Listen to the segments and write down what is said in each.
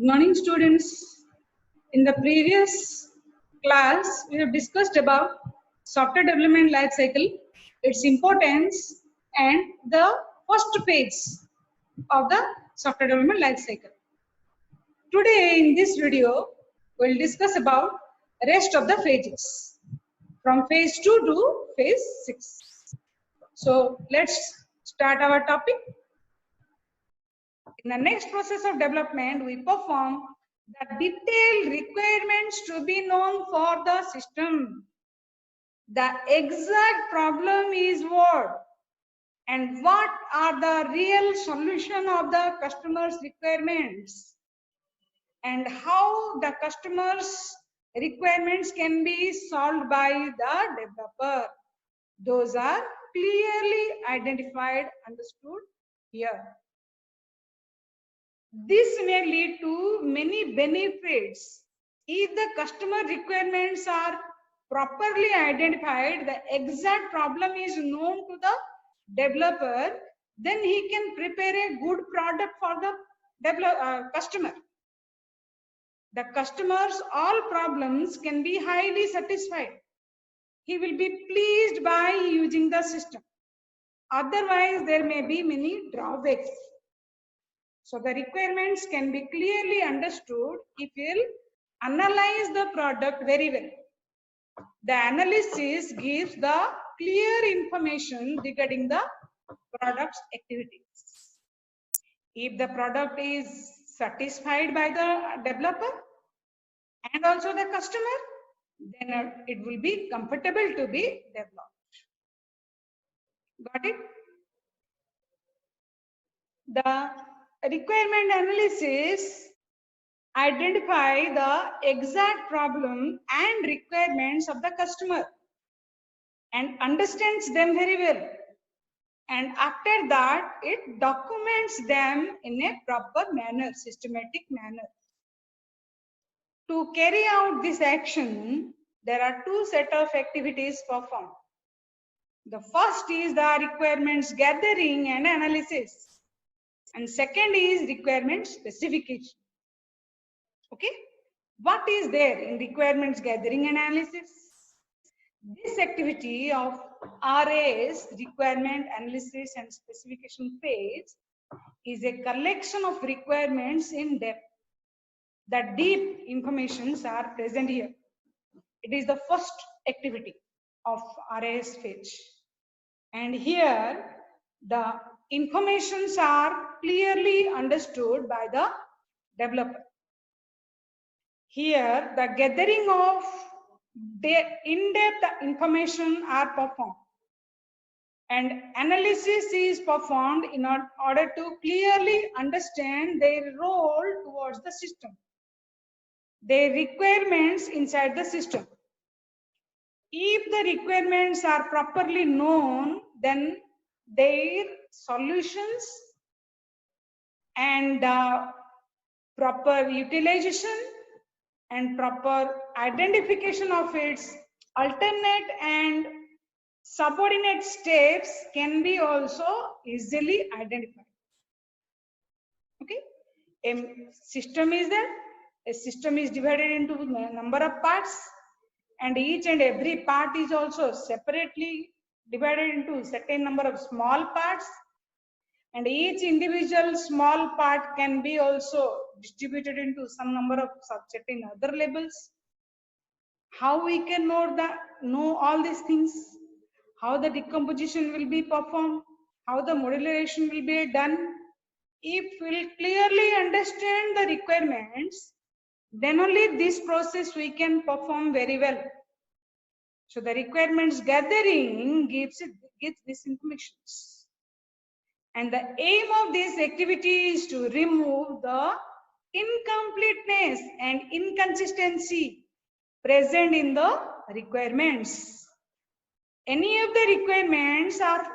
Good morning, students. In the previous class, we have discussed about software development life cycle, its importance, and the first phase of the software development life cycle. Today, in this video, we'll discuss about rest of the phases from phase 2 to phase 6. So, let's start our topic. In the next process of development, we perform the detailed requirements to be known for the system. The exact problem is what and what are the real solution of the customer's requirements and how the customer's requirements can be solved by the developer. Those are clearly identified, understood here. This may lead to many benefits. If the customer requirements are properly identified, the exact problem is known to the developer, then he can prepare a good product for the customer. The customer's all problems can be highly satisfied. He will be pleased by using the system. Otherwise, there may be many drawbacks. So the requirements can be clearly understood if you'll analyze the product very well. The analysis gives the clear information regarding the product's activities. If the product is satisfied by the developer and also the customer, then it will be comfortable to be developed. Got it? The requirement analysis identify the exact problem and requirements of the customer and understands them very well, and after that it documents them in a proper manner, systematic manner. To carry out this action, there are two set of activities performed. The first is the requirements gathering and analysis, and second is requirement specification. Okay, what is there in requirements gathering and analysis? This activity of RAS, requirement analysis and specification phase, is a collection of requirements in depth. The deep informations are present here. It is the first activity of RAS phase, and here the informations are clearly understood by the developer. Here the gathering of the in-depth information are performed and analysis is performed in order to clearly understand their role towards the system, their requirements inside the system. If the requirements are properly known, then their solutions and proper utilization and proper identification of its alternate and subordinate steps can be also easily identified. Okay, a system is there. A system is divided into a number of parts, and each and every part is also separately divided into certain number of small parts, and each individual small part can be also distributed into some number of certain other labels. How we can know all these things? How the decomposition will be performed? How the modularization will be done? If we will clearly understand the requirements, then only this process we can perform very well. So the requirements gathering gives this information. And the aim of this activity is to remove the incompleteness and inconsistency present in the requirements. Any of the requirements are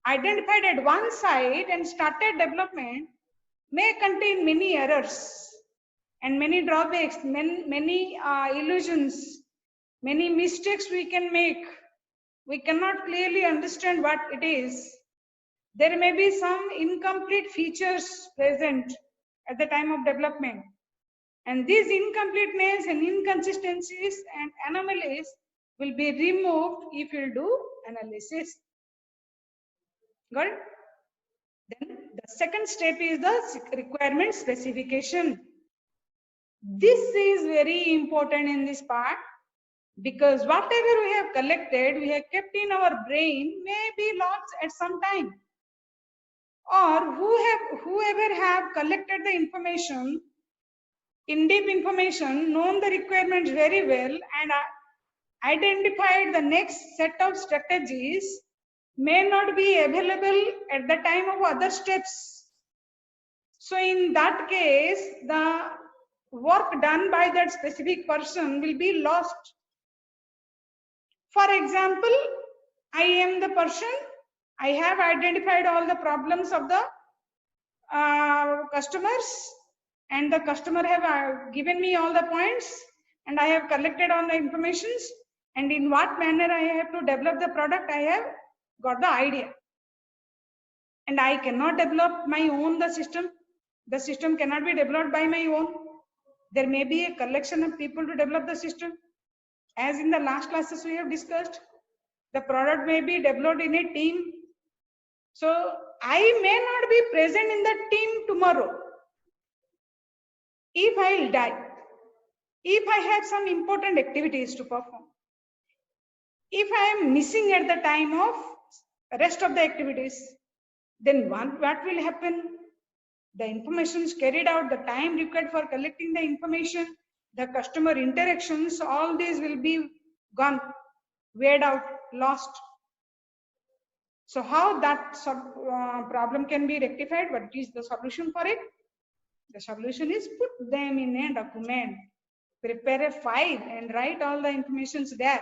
identified at one side and started development may contain many errors and many drawbacks, many illusions, many mistakes we can make. We cannot clearly understand what it is. There may be some incomplete features present at the time of development. And these incompleteness and inconsistencies and anomalies will be removed if you do analysis. Got it? Then the second step is the requirement specification. This is very important in this part, because whatever we have collected, we have kept in our brain, may be lost at some time. Or whoever have collected the information, in-depth information, known the requirements very well, and identified the next set of strategies, may not be available at the time of other steps. So in that case, the work done by that specific person will be lost. For example, I am the person, I have identified all the problems of the customers, and the customer have given me all the points, and I have collected all the informations, and in what manner I have to develop the product, I have got the idea. And I cannot develop my own the system cannot be developed by my own. There may be a collection of people to develop the system. As in the last classes we have discussed, the product may be developed in a team. So I may not be present in the team tomorrow. If I will die, if I have some important activities to perform, if I am missing at the time of rest of the activities, then what will happen? The information is carried out, the time required for collecting the information, the customer interactions, all these will be gone, weighed out, lost. So how that problem can be rectified? What is the solution for it? The solution is put them in a document, prepare a file and write all the informations there.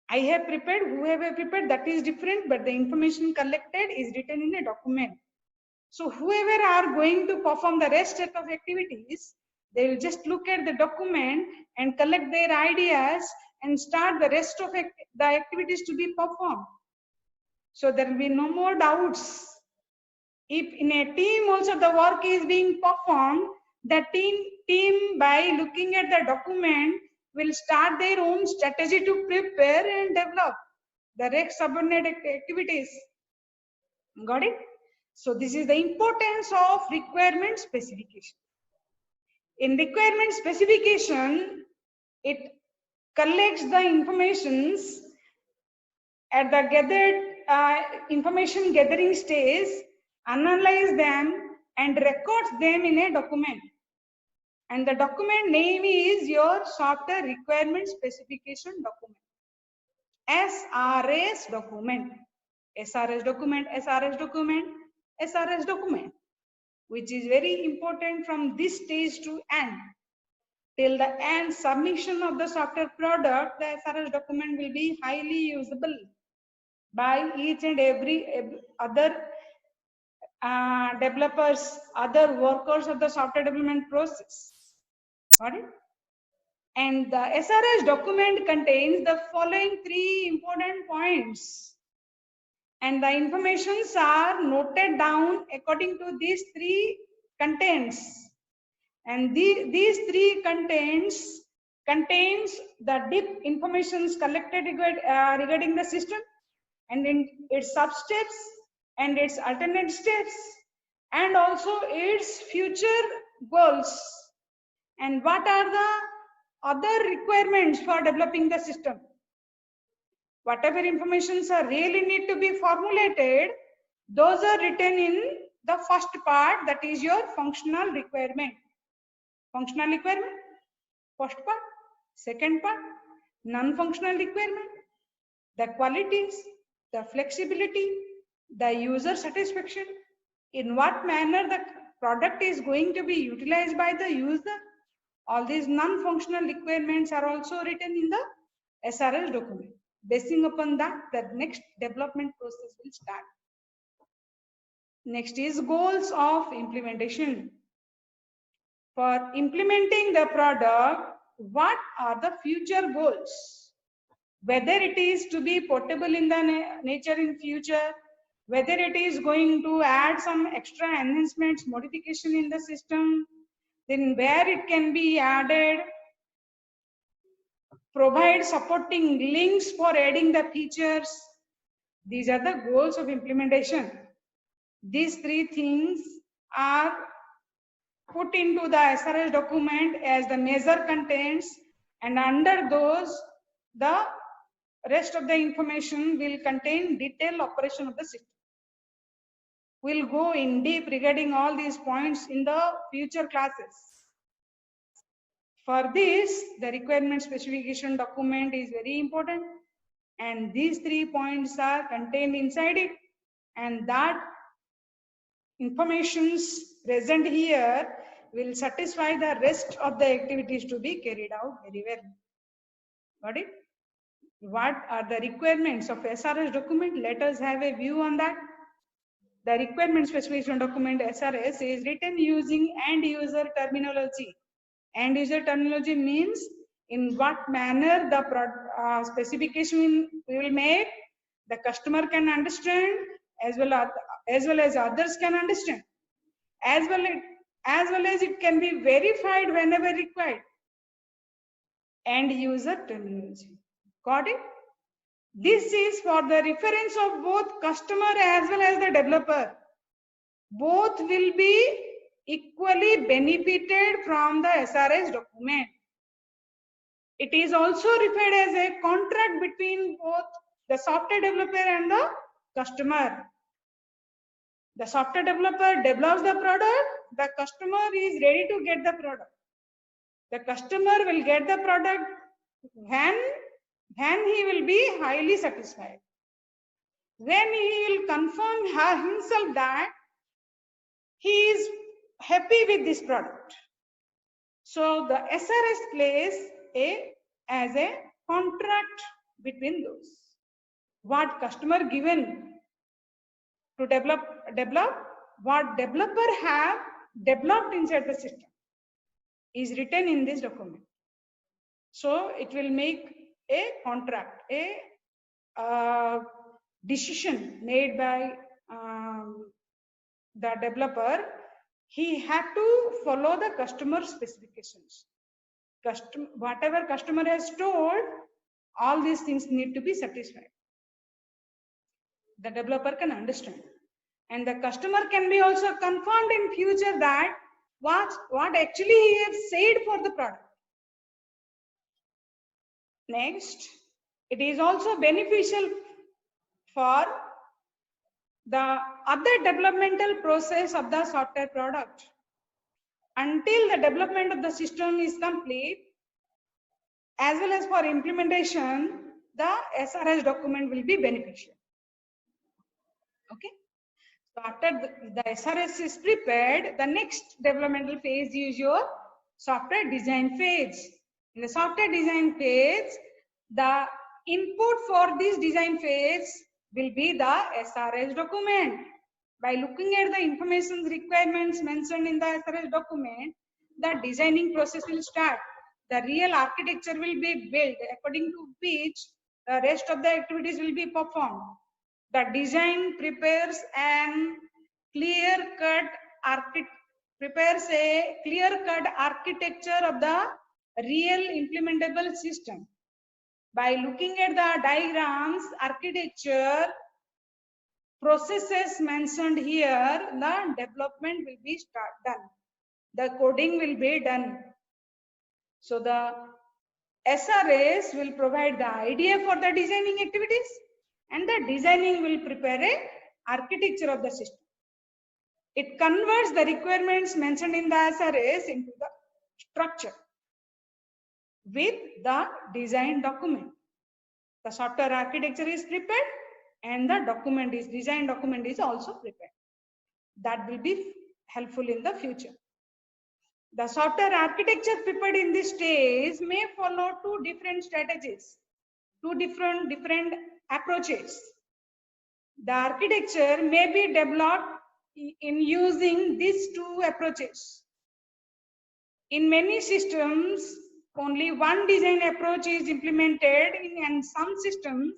I have prepared, whoever prepared, that is different, but the information collected is written in a document. So whoever are going to perform the rest of activities, they will just look at the document and collect their ideas and start the rest of the activities to be performed. So there will be no more doubts. If in a team also the work is being performed, the team by looking at the document will start their own strategy to prepare and develop the rest subordinate activities. Got it? So this is the importance of requirement specification. In requirement specification, it collects the informations at the gathered information gathering stage, analyze them and records them in a document. And the document name is your software requirement specification document. SRS document. SRS document, SRS document, SRS document, which is very important from this stage to end. Till the end submission of the software product, the SRS document will be highly usable by each and every other developers, other workers of the software development process. Got it? And the SRS document contains the following 3 important points. And the informations are noted down according to these 3 contents. And these 3 contents contains the deep informations collected regarding the system, and in its sub-steps and its alternate steps, and also its future goals, and what are the other requirements for developing the system. Whatever informations are really need to be formulated, those are written in the first part, that is your functional requirement. Functional requirement, first part. Second part, non-functional requirement, the qualities, the flexibility, the user satisfaction, in what manner the product is going to be utilized by the user. All these non-functional requirements are also written in the SRS document. Basing upon that, the next development process will start. Next is goals of implementation. For implementing the product, what are the future goals? Whether it is to be portable in the nature in future, whether it is going to add some extra enhancements, modification in the system, then where it can be added, provide supporting links for adding the features. These are the goals of implementation. These three things are put into the SRS document as the major contents, and under those, the rest of the information will contain detailed operation of the system. We'll go in deep regarding all these points in the future classes. For this, the requirement specification document is very important, and these 3 points are contained inside it, and that informations present here will satisfy the rest of the activities to be carried out very well. Got it? What are the requirements of SRS document? Let us have a view on that. The requirement specification document SRS is written using end user terminology. End user terminology means in what manner the specification we will make, the customer can understand, as well as others can understand, as well as it can be verified whenever required. End user terminology. Got it? This is for the reference of both customer as well as the developer. Both will be equally benefited from the SRS document. It is also referred as a contract between both the software developer and the customer. The software developer develops the product, the customer is ready to get the product. The customer will get the product when he will be highly satisfied. When he will confirm himself that he is happy with this product. So the SRS plays as a contract between those. What customer given to develop, what developer have developed inside the system is written in this document. So it will make a contract, a decision made by the developer. He had to follow the customer specifications. Whatever customer has told, all these things need to be satisfied. The developer can understand, and the customer can be also confirmed in future that what actually he has said for the product. Next, it is also beneficial for the other developmental process of the software product. Until the development of the system is complete, as well as for implementation, the SRS document will be beneficial. Okay. So after the SRS is prepared, the next developmental phase is your software design phase. In the software design phase, the input for this design phase will be the SRS document. By looking at the information requirements mentioned in the SRS document, the designing process will start. The real architecture will be built, according to which the rest of the activities will be performed. The design prepares a clear-cut architecture of the real implementable system. By looking at the diagrams, architecture, processes mentioned here, the development will be done. The coding will be done. So the SRS will provide the idea for the designing activities, and the designing will prepare a architecture of the system. It converts the requirements mentioned in the SRS into the structure with the design document. The software architecture is prepared, and the design document is also prepared. That will be helpful in the future. The software architecture prepared in this stage may follow two different strategies, two different approaches. The architecture may be developed in using these two approaches. In many systems, only one design approach is implemented, and some systems,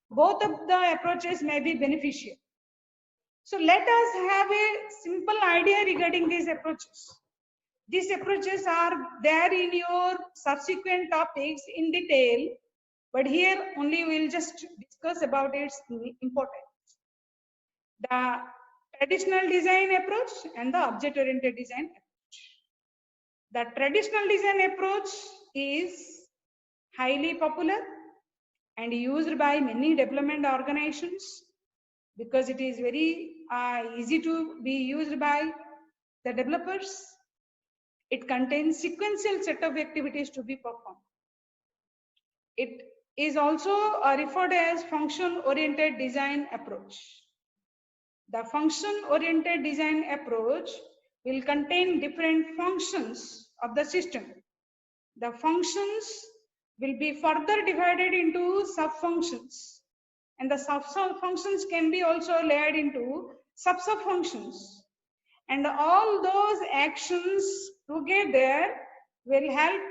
both of the approaches may be beneficial. So let us have a simple idea regarding these approaches. These approaches are there in your subsequent topics in detail, but here only we'll just discuss about its importance. The traditional design approach and the object-oriented design approach. The traditional design approach is highly popular and used by many development organizations because it is very easy to be used by the developers. It contains sequential set of activities to be performed. It is also referred as function-oriented design approach. The function-oriented design approach will contain different functions of the system. The functions will be further divided into sub-functions, and the sub-functions can be also layered into sub-functions. And all those actions together will help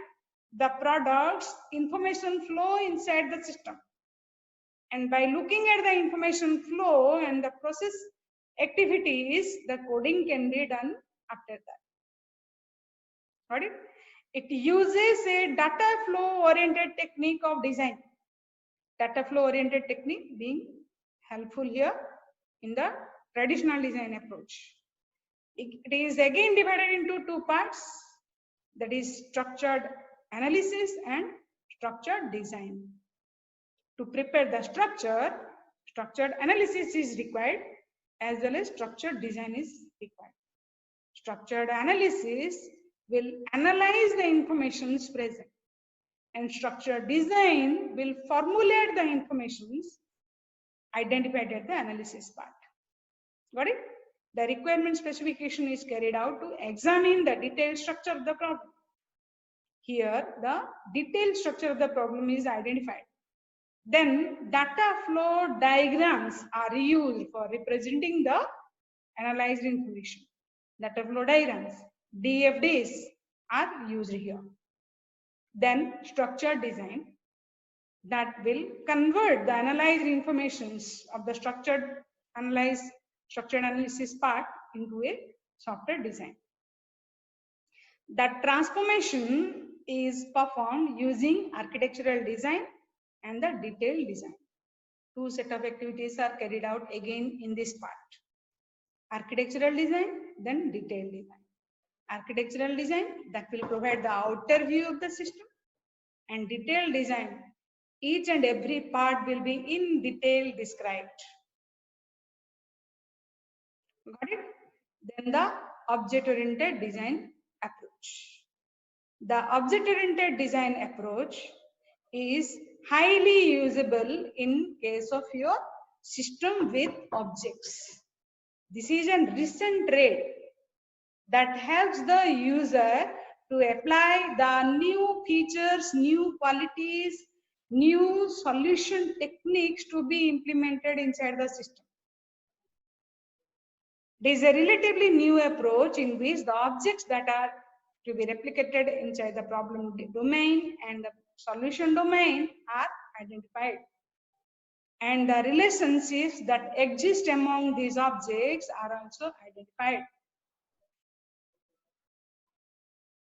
the product's information flow inside the system. And by looking at the information flow and the process activities, the coding can be done after that. Got it? It uses a data flow oriented technique of design. Data flow oriented technique being helpful here in the traditional design approach. It is again divided into two parts, that is structured analysis and structured design. To prepare the structure, structured analysis is required as well as structured design is required. Structured analysis will analyze the informations present, and structured design will formulate the informations identified at the analysis part. Got it? The requirement specification is carried out to examine the detailed structure of the problem. Here, the detailed structure of the problem is identified. Then, data flow diagrams are used for representing the analyzed information. Data flow diagrams, DFDs, are used here. Then, structured design that will convert the analyzed informations of the structured analysis part into a software design. That transformation is performed using architectural design and the detailed design. Two set of activities are carried out again in this part. Architectural design, then detailed design. Architectural design that will provide the outer view of the system, and detailed design, each and every part will be in detail described. Got it? Then the object-oriented design approach. The object-oriented design approach is highly usable in case of your system with objects. This is a recent trend that helps the user to apply the new features, new qualities, new solution techniques to be implemented inside the system. It is a relatively new approach in which the objects that are to be replicated inside the problem domain and the solution domain are identified. And the relationships that exist among these objects are also identified.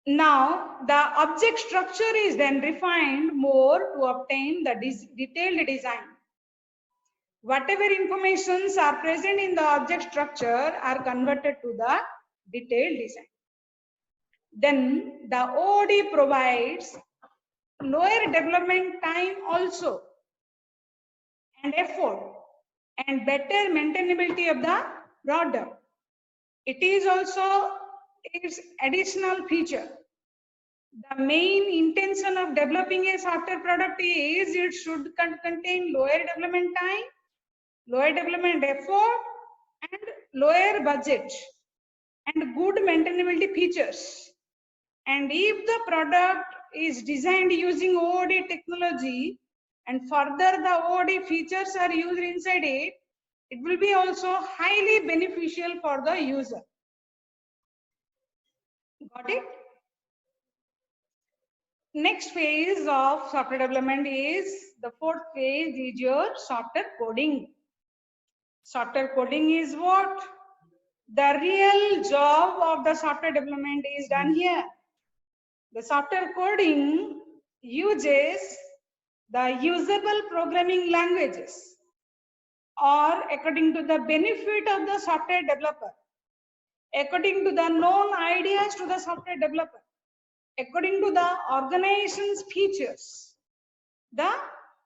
Now, the object structure is then refined more to obtain the detailed design. Whatever informations are present in the object structure are converted to the detailed design. Then the OOD provides lower development time also, and effort, and better maintainability of the product. It is also its additional feature. The main intention of developing a software product is it should contain lower development time, lower development effort, and lower budget, and good maintainability features. And if the product is designed using OOD technology and further the OOD features are used inside it, it will be also highly beneficial for the user. Got it? Next phase of software development is, the fourth phase is your software coding. Software coding is what? The real job of the software development is done here. The software coding uses the usable programming languages, or according to the benefit of the software developer, according to the known ideas to the software developer, according to the organization's features, the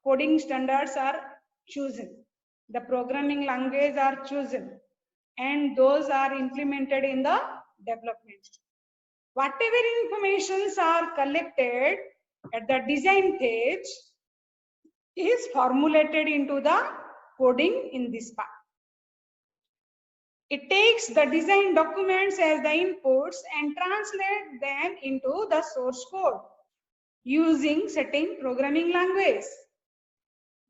coding standards are chosen, the programming language are chosen, and those are implemented in the development. Whatever informations are collected at the design stage is formulated into the coding in this part. It takes the design documents as the inputs and translate them into the source code using certain programming language.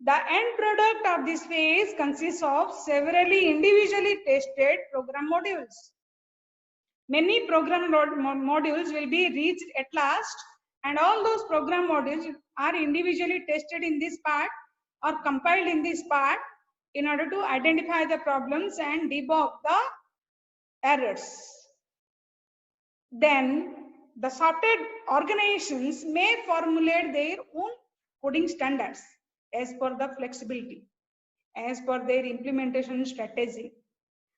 The end product of this phase consists of severally individually tested program modules. Many program modules will be reached at last, and all those program modules are individually tested in this part or compiled in this part in order to identify the problems and debug the errors. Then the software organizations may formulate their own coding standards as per the flexibility, as per their implementation strategy,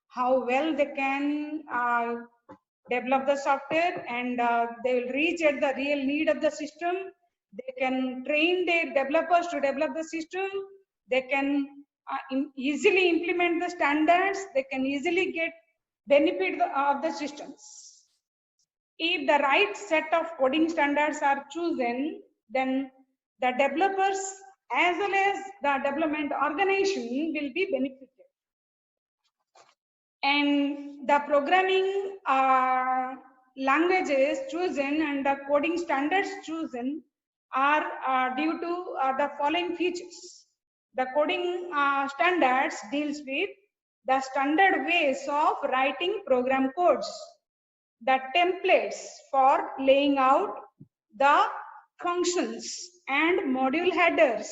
how well they can develop the software, and they will reach at the real need of the system. They can train their developers to develop the system. They can easily implement the standards. They can easily get benefit of the systems. If the right set of coding standards are chosen, then the developers as well as the development organization will be benefited. And the programming languages chosen and the coding standards chosen are due to the following features. The coding standards deals with the standard ways of writing program codes, the templates for laying out the functions and module headers,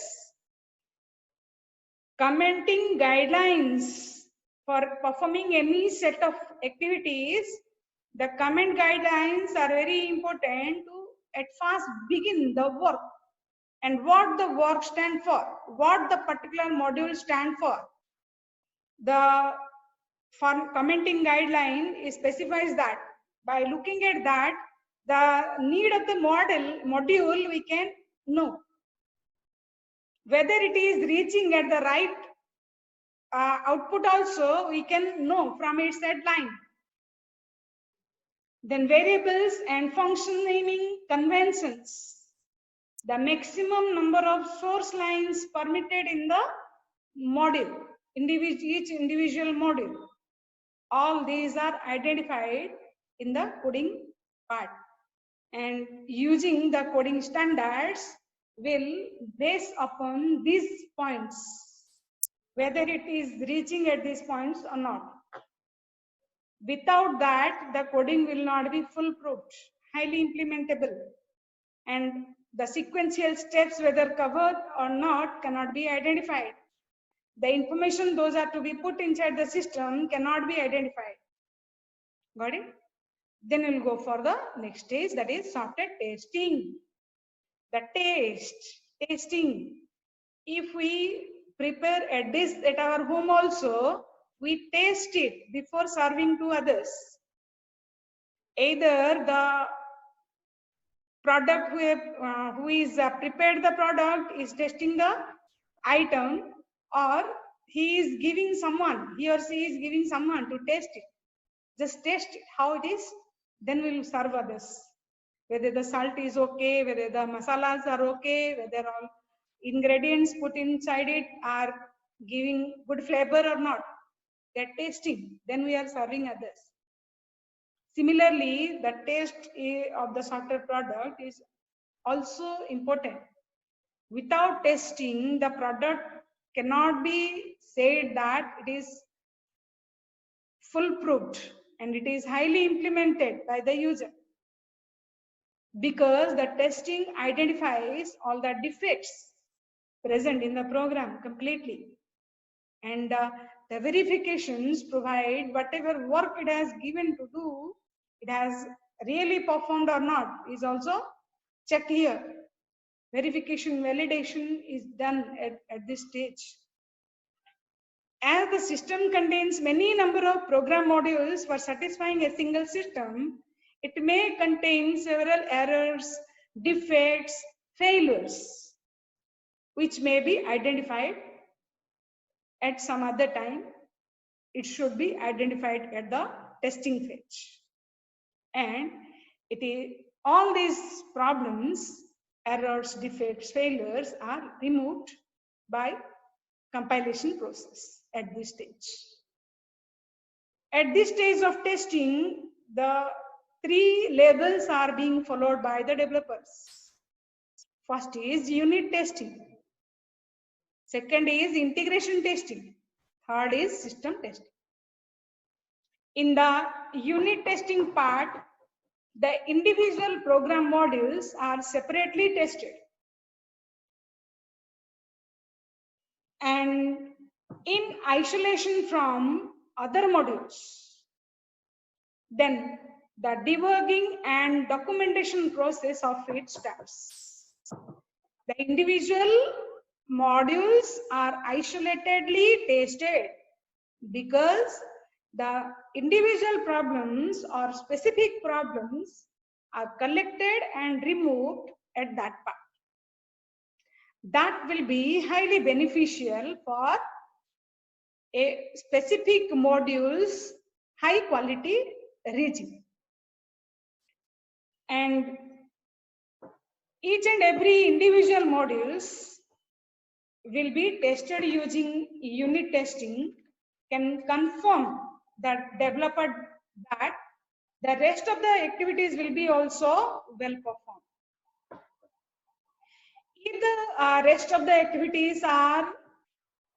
commenting guidelines for performing any set of activities. The comment guidelines are very important to at first begin the work, and what the work stand for, what the particular module stand for. The commenting guideline specifies that by looking at that, the need of the module we can know whether it is reaching at the right output. Also we can know from its headline. Then variables and function naming conventions, the maximum number of source lines permitted in the module, each individual module. All these are identified in the coding part, and using the coding standards will base upon these points whether it is reaching at these points or not. Without that, the coding will not be foolproof, highly implementable, and the sequential steps, whether covered or not, cannot be identified. The information those are to be put inside the system cannot be identified. Got it? Then we'll go for the next stage, that is software testing. The testing. If we prepare a dish at our home also, we taste it before serving to others. Either the product who is prepared the product is testing the item, or he is giving someone, he or she is giving someone to taste it. Just taste it, how it is, then we will serve others. Whether the salt is okay, whether the masalas are okay, whether all ingredients put inside it are giving good flavor or not. They are tasting, then we are serving others. Similarly, the taste of the software product is also important. Without testing, the product cannot be said that it is foolproof and it is highly implemented by the user, because the testing identifies all the defects present in the program completely, and the verifications provide whatever work it has given to do, it has really performed or not is also checked here. Verification, validation is done at this stage. As the system contains many number of program modules for satisfying a single system, it may contain several errors, defects, failures, which may be identified at some other time. It should be identified at the testing phase. And it is all these problems, errors, defects, failures are removed by compilation process at this stage. At this stage of testing, the three labels are being followed by the developers. First is unit testing. Second is integration testing. Third is system testing. In the unit testing part, the individual program modules are separately tested. And in isolation from other modules. Then the debugging and documentation process of it starts. The individual modules are isolatedly tested because the individual problems or specific problems are collected and removed at that part. That will be highly beneficial for a specific module's high quality regime. And each and every individual modules will be tested using unit testing, can confirm that developer that the rest of the activities will be also well performed. If the rest of the activities are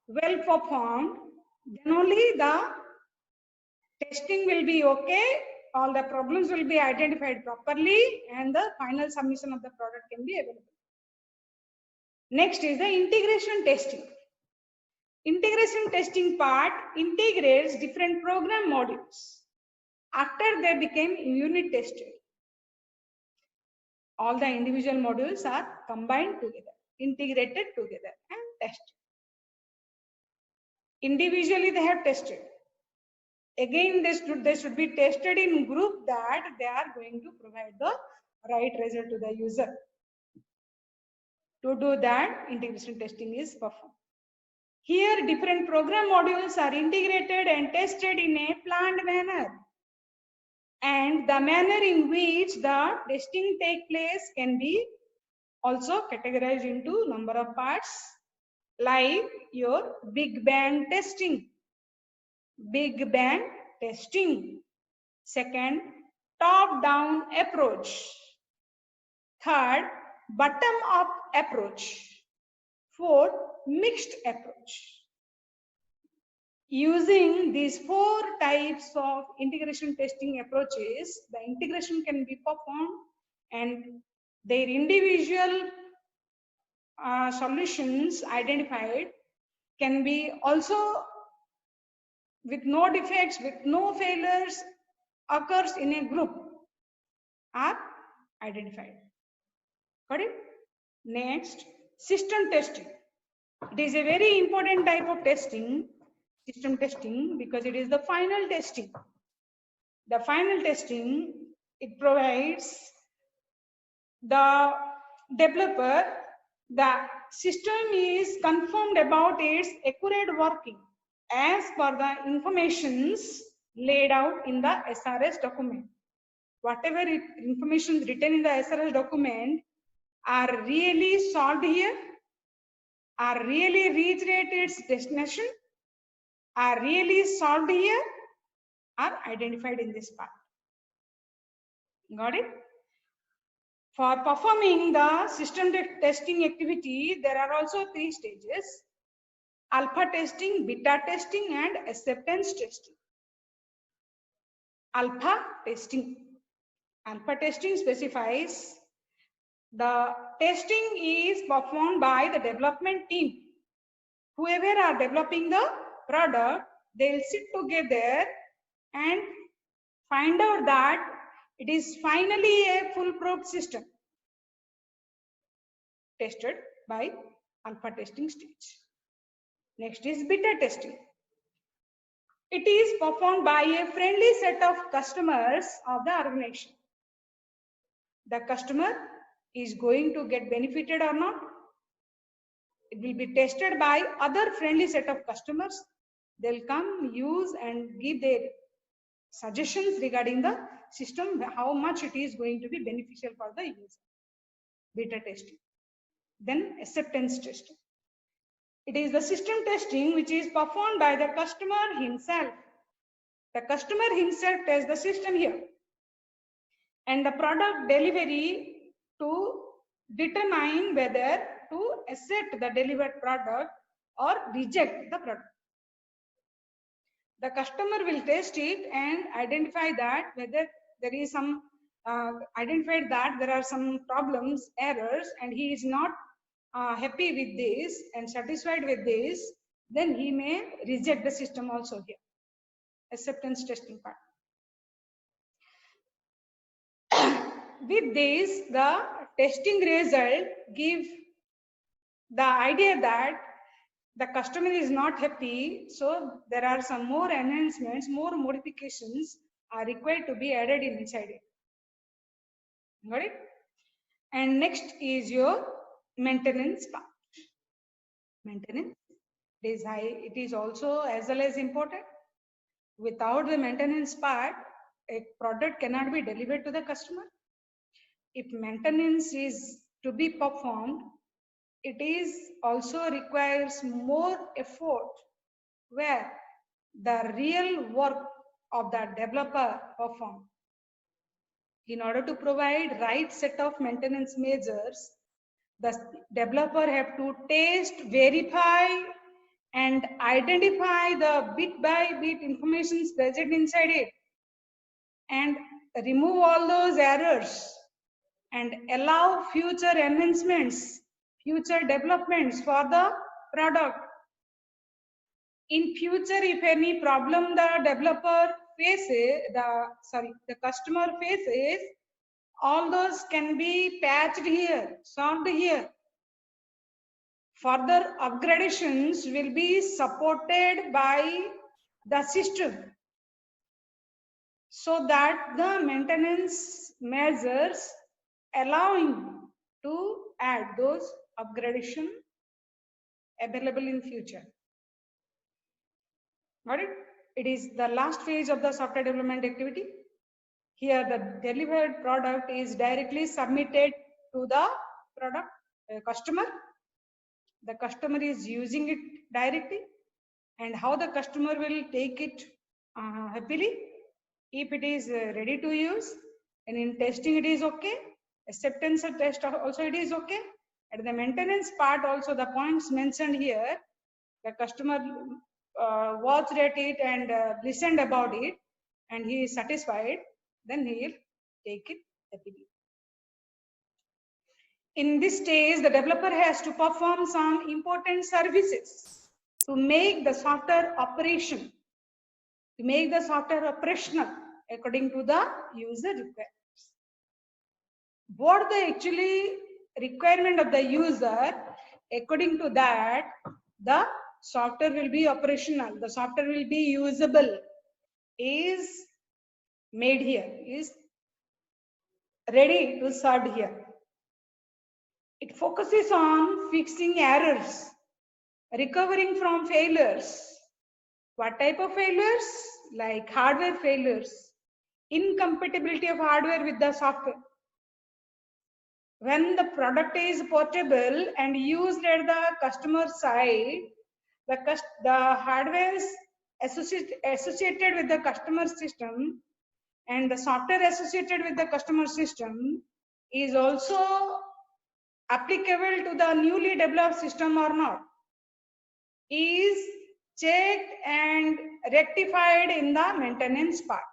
well performed, then only the testing will be okay, all the problems will be identified properly, and the final submission of the product can be available. Next is the integration testing. Integration testing part integrates different program modules after they became unit tested. All the individual modules are combined together, integrated together and tested. Individually they have tested. Again, they should be tested in group that they are going to provide the right result to the user. To do that, integration testing is performed. Here, different program modules are integrated and tested in a planned manner. And the manner in which the testing take place can be also categorized into number of parts, like your big bang testing. Big bang testing. Second, top-down approach. Third, bottom-up approach. Fourth, mixed approach. Using these four types of integration testing approaches, the integration can be performed and their individual solutions identified can be also with no defects, with no failures occurs in a group are identified. Got it? Next, system testing. It is a very important type of testing, system testing, because it is the final testing. The final testing, it provides the developer, the system is confirmed about its accurate working as per the informations laid out in the SRS document. Whatever information written in the SRS document are really solved here, are really reached at its destination, are really solved here, are identified in this part. Got it? For performing the system testing activity, there are also three stages: alpha testing, beta testing, and acceptance testing. Alpha testing. Alpha testing specifies the testing is performed by the development team. Whoever are developing the product, they'll sit together and find out that it is finally a foolproof system tested by alpha testing stage. Next is beta testing. It is performed by a friendly set of customers of the organization. The customer is going to get benefited or not. It will be tested by other friendly set of customers. They'll come, use and give their suggestions regarding the system, how much it is going to be beneficial for the user. Beta testing. Then acceptance testing. It is the system testing which is performed by the customer himself. The customer himself tests the system here. And the product delivery to determine whether to accept the delivered product or reject the product. The customer will test it and identify that whether there is some identified that there are some problems, errors, and he is not happy with this and satisfied with this, then he may reject the system also here. Acceptance testing part. With this, the testing result give the idea that the customer is not happy, so there are some more enhancements, more modifications are required to be added inside it. Got it? And next is your maintenance part. Maintenance is high. It is also as well as important. Without the maintenance part, a product cannot be delivered to the customer. If maintenance is to be performed, it is also requires more effort where the real work of the developer performed. In order to provide right set of maintenance measures, the developer have to test, verify and identify the bit by bit information present inside it and remove all those errors and allow future enhancements, future developments for the product. In future, if any problem the developer faces, the customer faces, all those can be patched here, solved here. Further upgradations will be supported by the system so that the maintenance measures allowing to add those upgradation available in future. Got it? It is the last phase of the software development activity. Here the delivered product is directly submitted to the product customer. The customer is using it directly, and how the customer will take it happily. If it is ready to use, and in testing it is okay, acceptance test also it is okay. At the maintenance part also the points mentioned here, the customer watched at it and listened about it and he is satisfied, then he will take it happily. In this stage, the developer has to perform some important services to make the software operational according to the user requirements. What the actually requirement of the user, according to that, the software will be operational, the software will be usable, is made here, is ready to serve here. It focuses on fixing errors, recovering from failures. What type of failures? Like hardware failures, incompatibility of hardware with the software. When the product is portable and used at the customer side, the hardware is associated with the customer system and the software associated with the customer system is also applicable to the newly developed system or not, is checked and rectified in the maintenance part,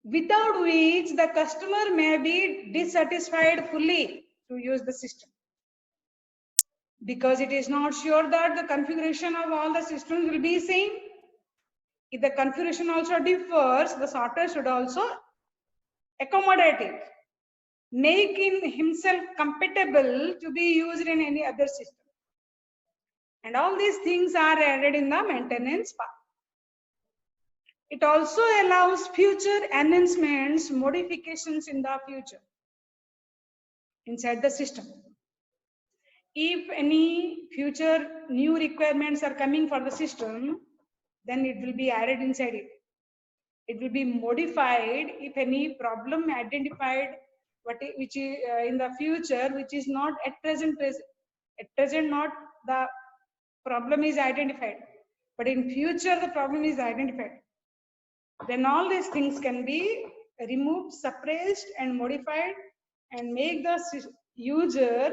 without which the customer may be dissatisfied fully to use the system. because it is not sure that the configuration of all the systems will be same. If the configuration also differs, the software should also accommodate it, make himself compatible to be used in any other system. And all these things are added in the maintenance part. It also allows future enhancements, modifications in the future inside the system. If any future new requirements are coming for the system, then it will be added inside it. It will be modified if any problem identified which is in the future, which is not at present not the problem is identified, but in future the problem is identified. Then all these things can be removed, suppressed and modified and make the user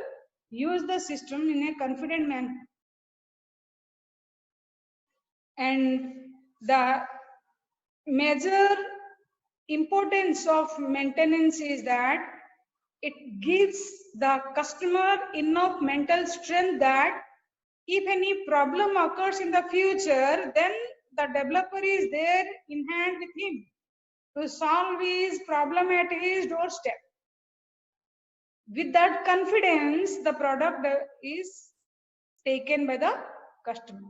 use the system in a confident manner. And the major importance of maintenance is that it gives the customer enough mental strength that if any problem occurs in the future, then the developer is there in hand with him to solve his problem at his doorstep. With that confidence, the product is taken by the customer.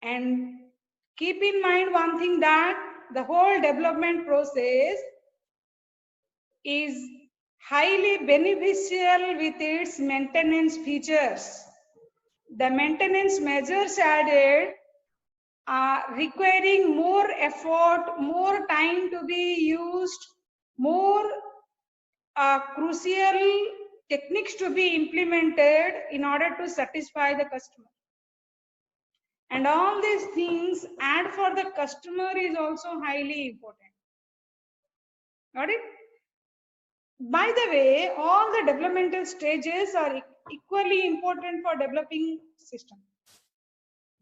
And keep in mind one thing, that the whole development process is highly beneficial with its maintenance features. The maintenance measures added are requiring more effort, more time to be used, more crucial techniques to be implemented in order to satisfy the customer. And all these things add for the customer is also highly important. Got it? By the way, all the developmental stages are equally important for developing system.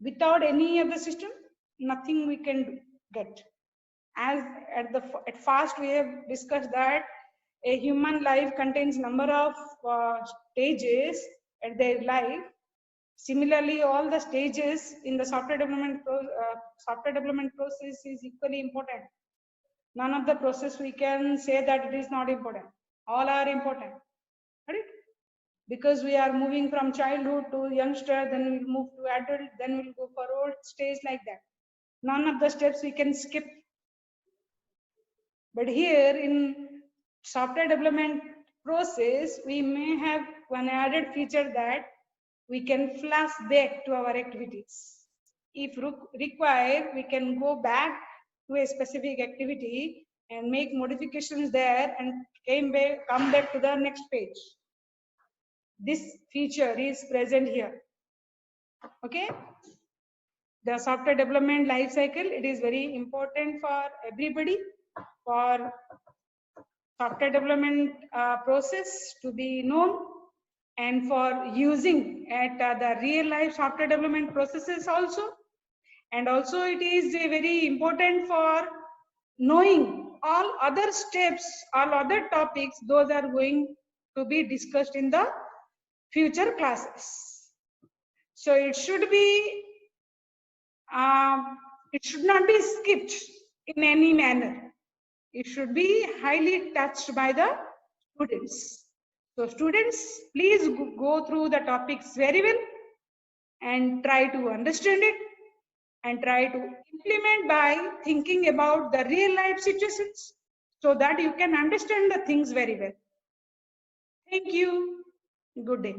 Without any of the system, nothing we can get. As at first we have discussed that a human life contains number of stages at their life. Similarly, all the stages in the software development process is equally important. None of the process we can say that it is not important. All are important, right? Because we are moving from childhood to youngster, then we'll move to adult, then we'll go for old stage like that. None of the steps we can skip. But here in software development process, we may have one added feature that we can flash back to our activities. If required, we can go back to a specific activity and make modifications there and come back to the next page. This feature is present here. Okay. The software development life cycle, it is very important for everybody, for software development process to be known, and for using at the real life software development processes also. And also it is very important for knowing all other steps, all other topics, those are going to be discussed in the future classes. So it should be, it should not be skipped in any manner. It should be highly touched by the students. So students, please go through the topics very well and try to understand it and try to implement by thinking about the real life situations so that you can understand the things very well. Thank you. Good day.